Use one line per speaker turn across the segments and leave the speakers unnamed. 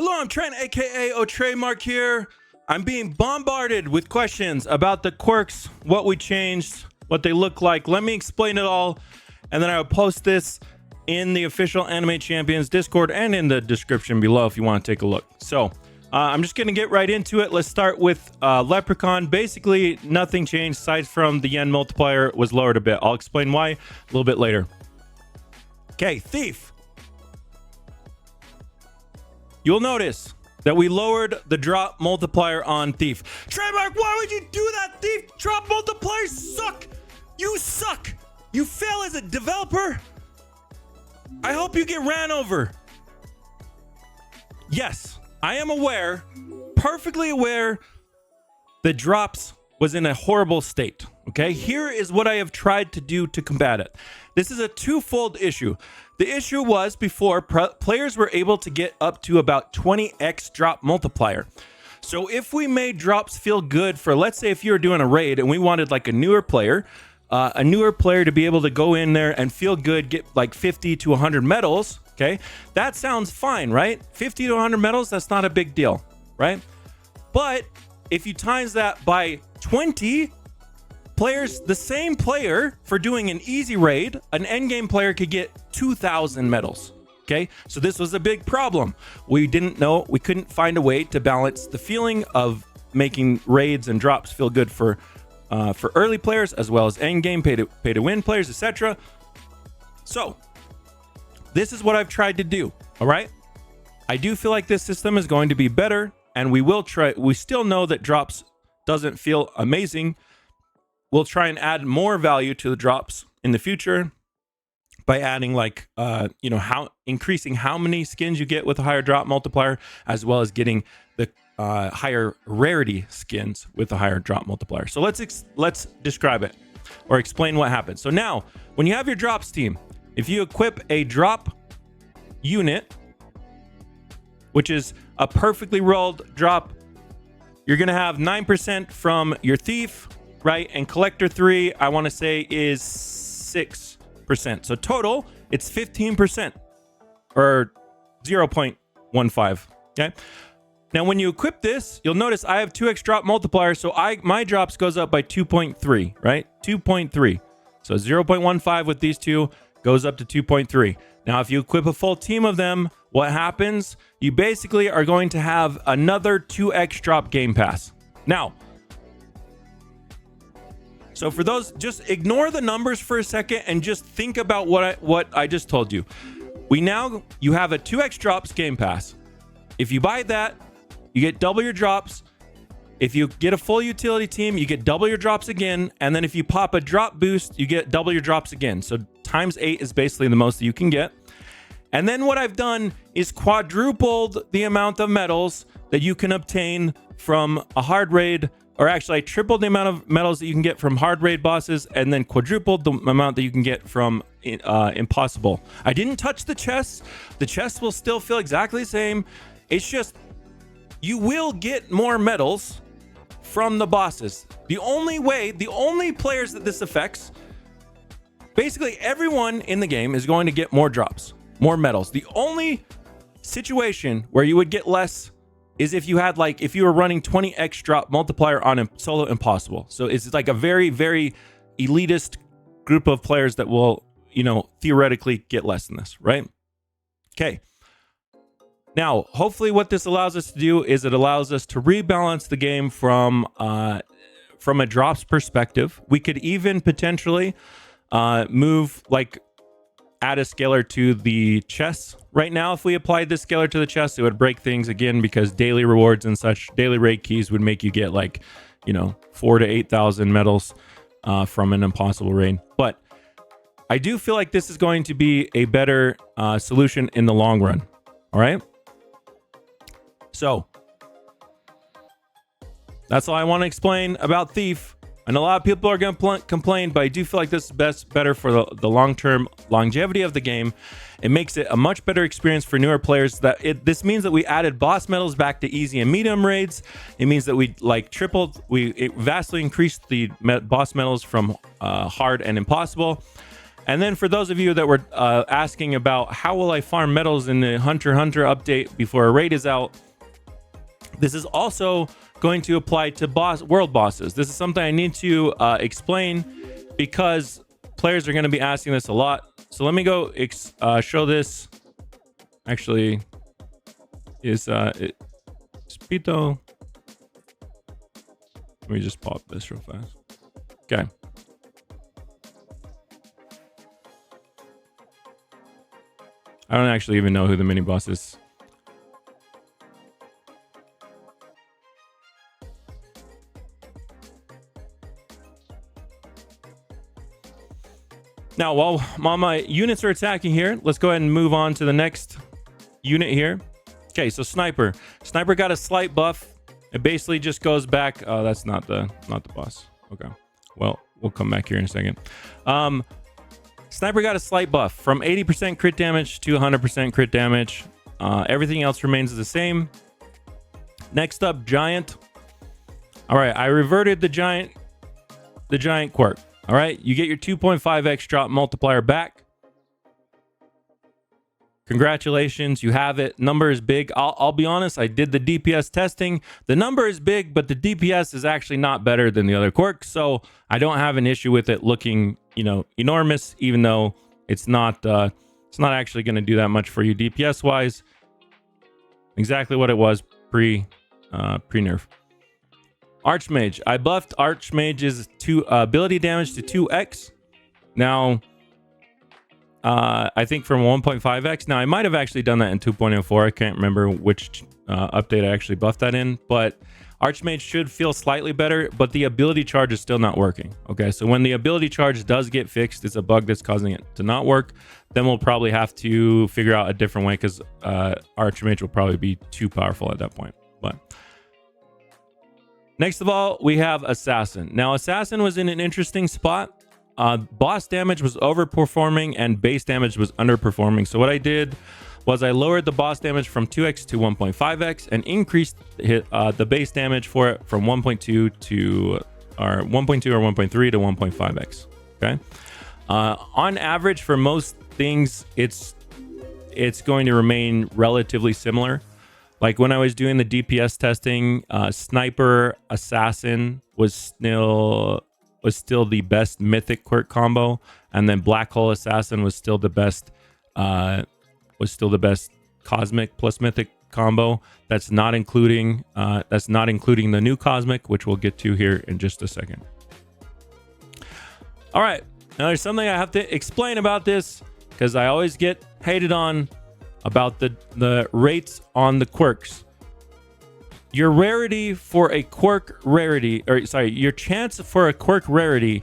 Hello, I'm Trent, aka Trademark here. I'm being bombarded with questions about the quirks, what we changed, what they look like. Let me explain it all, and then I will post this in the official Anime Champions Discord and in the description below if you want to take a look. So I'm just gonna get right into it. Let's start with Leprechaun. Basically, nothing changed aside from the yen multiplier was lowered a bit. I'll explain why a little bit later. Okay, Thief. You'll notice that we lowered the drop multiplier on Thief. Trademark, why would you do that, Thief? Drop multipliers suck. You suck. You fail as a developer. I hope you get ran over. Yes, I am aware, perfectly aware, that drops was in a horrible state. Okay, here is what I have tried to do to combat it. This is a twofold issue. The issue was before players were able to get up to about 20x drop multiplier. So if we made drops feel good for, let's say if you were doing a raid and we wanted like a newer player to be able to go in there and feel good, get like 50 to 100 medals, okay? That sounds fine, right? 50 to 100 medals, that's not a big deal, right? But if you times that by 20 players, the same player for doing an easy raid, an endgame player could get 2,000 medals. Okay, so this was a big problem. We couldn't find a way to balance the feeling of making raids and drops feel good for early players as well as endgame pay to win players, etc. So this is what I've tried to do. All right, I do feel like this system is going to be better, and we will try. We still know that drops doesn't feel amazing. We'll try and add more value to the drops in the future by adding like, increasing how many skins you get with a higher drop multiplier, as well as getting the higher rarity skins with a higher drop multiplier. So let's describe it or explain what happens. So now when you have your drops team, if you equip a drop unit, which is a perfectly rolled drop, you're going to have 9% from your thief, right? And collector 3, I want to say, is 6%. So total, it's 15% or 0.15. Okay. Now, when you equip this, you'll notice I have 2x drop multiplier. So my drops goes up by 2.3, right? 2.3. So 0.15 with these two goes up to 2.3. Now, if you equip a full team of them, what happens? You basically are going to have another 2x drop game pass. Now, so for those, just ignore the numbers for a second and just think about what I just told you. You have a 2x drops game pass. If you buy that, you get double your drops. If you get a full utility team, you get double your drops again. And then if you pop a drop boost, you get double your drops again. So times 8 is basically the most that you can get. And then what I've done is quadrupled the amount of medals that you can obtain from a hard raid. Or actually, I tripled the amount of medals that you can get from hard raid bosses, and then quadrupled the amount that you can get from impossible. I didn't touch the chests. The chests will still feel exactly the same. It's just, you will get more medals from the bosses. The only players that this affects, basically everyone in the game is going to get more drops, more medals. The only situation where you would get less is if you were running 20x drop multiplier on a solo impossible. So it's like a very, very elitist group of players that will, theoretically get less than this, right? Okay. Now, hopefully what this allows us to do is it allows us to rebalance the game from a drops perspective. We could even potentially add a scalar to the chests. Right now, if we applied this scalar to the chest, it would break things again because daily rewards and such, daily raid keys would make you get 4,000 to 8,000 medals from an impossible raid. But I do feel like this is going to be a better solution in the long run. All right. So that's all I want to explain about Thief. And a lot of people are going to complain, but I do feel like this is better for the long-term longevity of the game. It makes it a much better experience for newer players. This means that we added boss medals back to easy and medium raids. It means that we vastly increased the boss medals from hard and impossible. And then for those of you that were asking about how will I farm medals in the Hunter x Hunter update before a raid is out, this is also going to apply to world bosses. This is something I need to explain because players are going to be asking this a lot. So let me go show this. Actually, is Spito. Let me just pop this real fast. Okay. I don't actually even know who the mini boss is. Now, while my units are attacking here, let's go ahead and move on to the next unit here. Okay, so Sniper. Sniper got a slight buff. It basically just goes back. Oh, that's not the boss. Okay. Well, we'll come back here in a second. Sniper got a slight buff from 80% crit damage to 100% crit damage. Everything else remains the same. Next up, Giant. All right, I reverted the Giant Quirk. All right, you get your 2.5x drop multiplier back. Congratulations, you have it. Number is big. I'll be honest, I did the DPS testing. The number is big, but the DPS is actually not better than the other quirks, so I don't have an issue with it looking, enormous, even though it's not actually going to do that much for you DPS wise. Exactly what it was pre-nerf. Arch Mage. I buffed Arch Mage's ability damage to 2x. Now, I think from 1.5x. Now, I might have actually done that in 2.04. I can't remember which update I actually buffed that in, but Arch Mage should feel slightly better, but the ability charge is still not working. Okay, so when the ability charge does get fixed, it's a bug that's causing it to not work, then we'll probably have to figure out a different way because Arch Mage will probably be too powerful at that point. But next of all, we have Assassin. Now, Assassin was in an interesting spot. Boss damage was overperforming and base damage was underperforming. So what I did was I lowered the boss damage from 2x to 1.5x and increased the base damage for it from 1.2 to or 1.2 or 1.3 to 1.5x. Okay. On average, for most things, it's going to remain relatively similar. Like when I was doing the DPS testing, Sniper Assassin was still the best mythic quirk combo, and then Black Hole Assassin was still the best cosmic plus mythic combo. That's not including the new cosmic, which we'll get to here in just a second. All right, now there's something I have to explain about this because I always get hated on about the rates on the quirks. Your rarity for a quirk rarity, or sorry, your chance for a quirk rarity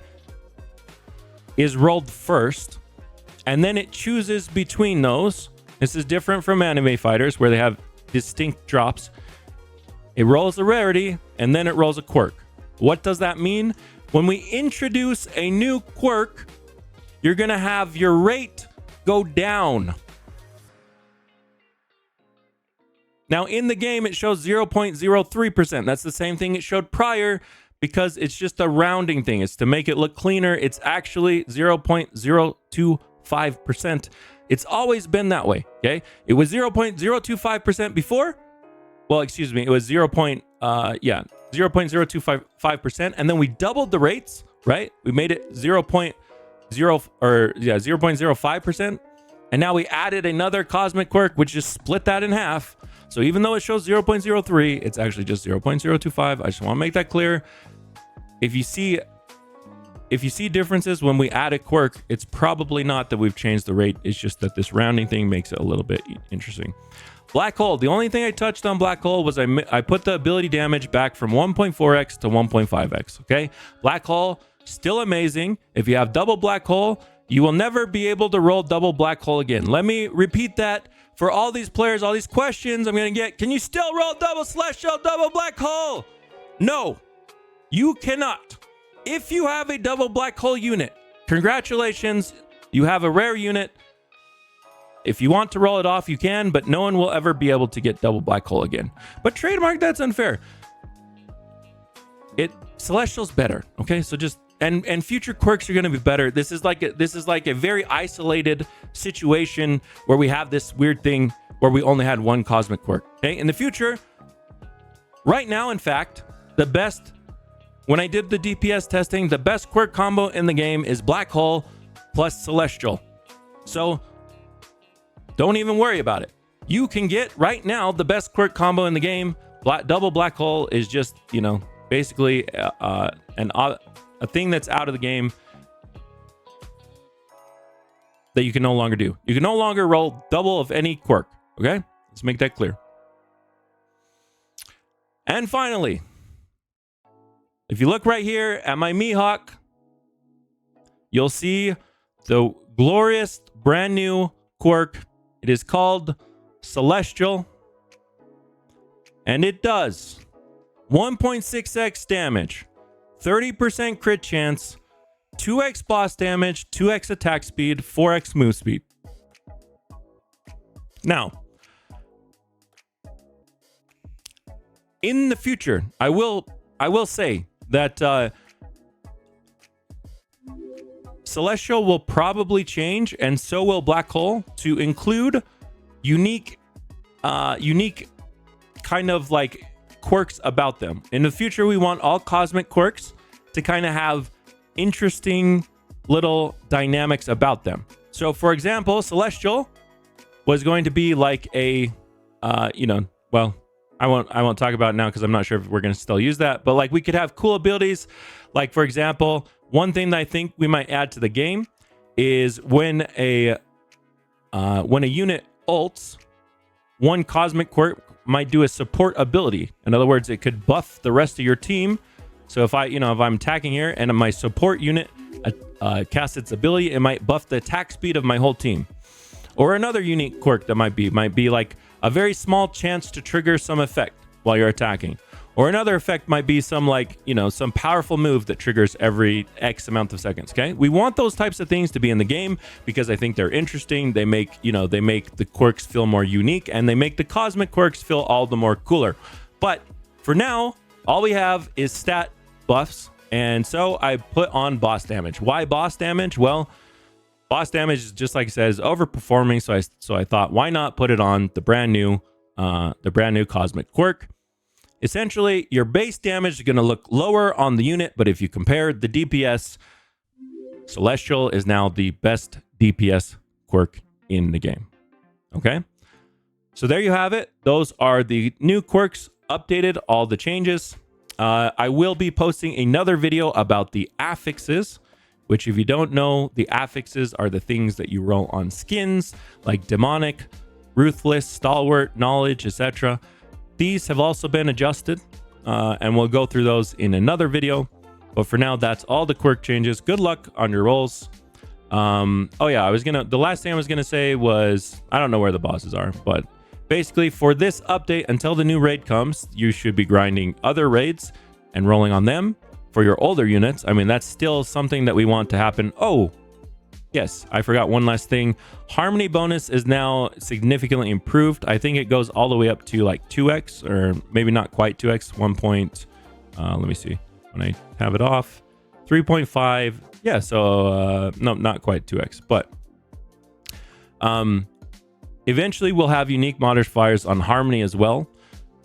is rolled first, and then it chooses between those. This is different from anime fighters where they have distinct drops. It rolls a rarity, and then it rolls a quirk. What does that mean? When we introduce a new quirk, you're gonna have your rate go down. Now, in the game, it shows 0.03%. That's the same thing it showed prior because it's just a rounding thing. It's to make it look cleaner. It's actually 0.025%. It's always been that way, okay? It was 0.025% before. Well, excuse me. It was 0.025%. And then we doubled the rates, right? We made it 0.05%. And now we added another cosmic quirk, which just split that in half. So even though it shows 0.03, it's actually just 0.025. I just want to make that clear. If you see differences when we add a quirk, it's probably not that we've changed the rate. It's just that this rounding thing makes it a little bit interesting. Black Hole. The only thing I touched on Black Hole was I put the ability damage back from 1.4x to 1.5x. Okay. Black Hole, still amazing. If you have double Black Hole, you will never be able to roll double Black Hole again. Let me repeat that for all these players, all these questions I'm going to get. Can you still roll double Celestial, double Black Hole? No, you cannot. If you have a double Black Hole unit, congratulations, you have a rare unit. If you want to roll it off, you can, but no one will ever be able to get double Black Hole again. But trademark, that's unfair. Celestial's better, okay? So just and future quirks are going to be better. This is like a very isolated situation where we have this weird thing where we only had one cosmic quirk. Okay, in the future, right now, in fact, the best, when I did the DPS testing, the best quirk combo in the game is Black Hole plus Celestial. So don't even worry about it. You can get right now the best quirk combo in the game. Double Black Hole is just, you know, basically a thing that's out of the game that you can no longer do. You can no longer roll double of any quirk. Okay, let's make that clear. And finally, if you look right here at my Mihawk, you'll see the glorious brand new quirk. It is called Celestial, and it does 1.6x damage, 30% crit chance, 2x boss damage, 2x attack speed, 4x move speed. Now, in the future, I will say that Celestial will probably change, and so will Black Hole, to include unique kind of like quirks about them. In the future, we want all cosmic quirks to kind of have interesting little dynamics about them. So, for example, Celestial was going to be like a, well, I won't talk about it now because I'm not sure if we're going to still use that. But like we could have cool abilities. Like, for example, one thing that I think we might add to the game is when a unit ults, one cosmic quirk might do a support ability. In other words, it could buff the rest of your team. So if I'm attacking here and my support unit casts its ability, it might buff the attack speed of my whole team. Or another unique quirk that might be like a very small chance to trigger some effect while you're attacking. Or another effect might be some some powerful move that triggers every X amount of seconds. Okay, we want those types of things to be in the game because I think they're interesting. They make the quirks feel more unique, and they make the cosmic quirks feel all the more cooler. But for now, all we have is stat buffs, and so I put on boss damage. Why boss damage? Well, boss damage is, just like I said, is overperforming. So I thought, why not put it on the brand new cosmic quirk? Essentially, your base damage is going to look lower on the unit, but if you compare the DPS, Celestial is now the best DPS quirk in the game. Okay, so there you have it. Those are the new quirks, updated, all the changes. I will be posting another video about the affixes, which, if you don't know, the affixes are the things that you roll on skins, like Demonic, Ruthless, Stalwart, Knowledge, etc. These have also been adjusted, and we'll go through those in another video. But for now, that's all the quirk changes. Good luck on your rolls. Oh yeah, the last thing I was gonna say was, I don't know where the bosses are, but basically for this update, until the new raid comes, you should be grinding other raids and rolling on them. For your older units, I mean, that's still something that we want to happen. Oh, yes, I forgot one last thing. Harmony bonus is now significantly improved. I think it goes all the way up to like 2x, or maybe not quite 2x, 1. Let me see. When I have it off, 3.5. Yeah, so no, not quite 2x, but eventually we'll have unique modifiers on Harmony as well.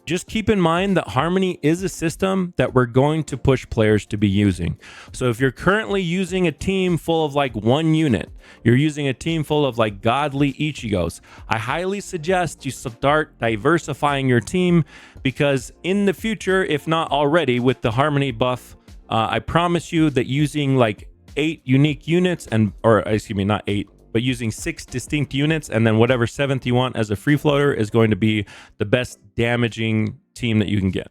Just keep in mind that Harmony is a system that we're going to push players to be using. So if you're currently using a team full of like one unit, you're using a team full of like godly Ichigos, I highly suggest you start diversifying your team, because in the future, if not already, with the Harmony buff, I promise you that using like 8 unique units not 8, but using 6 distinct units and then whatever 7th you want as a free floater is going to be the best damaging team that you can get.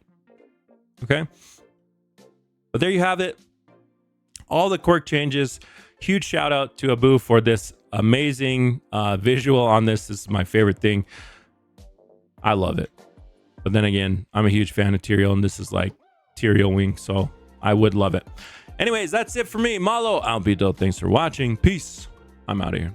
Okay, but there you have it, all the quirk changes. Huge shout out to Abu for this amazing visual on this. This is my favorite thing. I love it. But then again, I'm a huge fan of Tyrael, and this is like Tyrael wing, so I would love it. Anyways, that's it for me. Malo, Albedo. Thanks for watching. Peace. I'm out of here.